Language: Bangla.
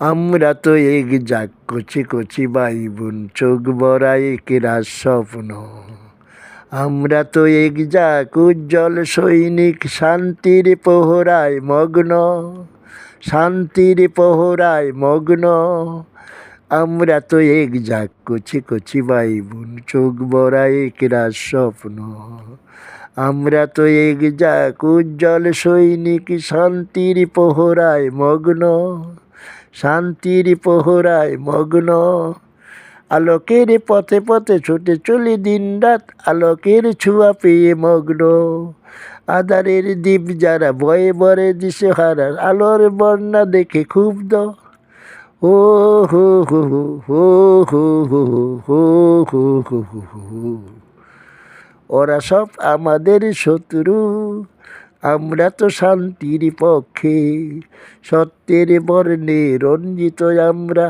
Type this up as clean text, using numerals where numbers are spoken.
আমরা তো এক যাক কচি কচি ভাই বোন, চোখ ভরা একেরা স্বপ্ন। আমরা তো এক যাক উজ্জ্বল সৈনিক, শান্তির প্রহরায় মগ্ন, শান্তির প্রহরায় মগ্ন। আমরা তো এক যাক কচি কচি ভাই বোন, চোখ ভরা একেরা স্বপ্ন। আমরা তো এক যাক উজ্জ্বল সৈনিক, শান্তির প্রহরায় মগ্ন, শান্তির প্রহরায় মগ্ন। আলোকের পথে পথে ছুটে চলি দিন রাত, আলোকের ছোঁয়া পেয়ে মগ্ন। আধারের দ্বীপ যারা ভয়ে ভরে দিশেহারা, আলোর বন্যা দেখে ক্ষুব্ধ। ও হো হো হো হো হো হো হো হো হো হো। ওরা সব আমাদের শত্রু, আমরা তো শান্তির পক্ষে। সত্যের বর্ণে রঞ্জিত আমরা,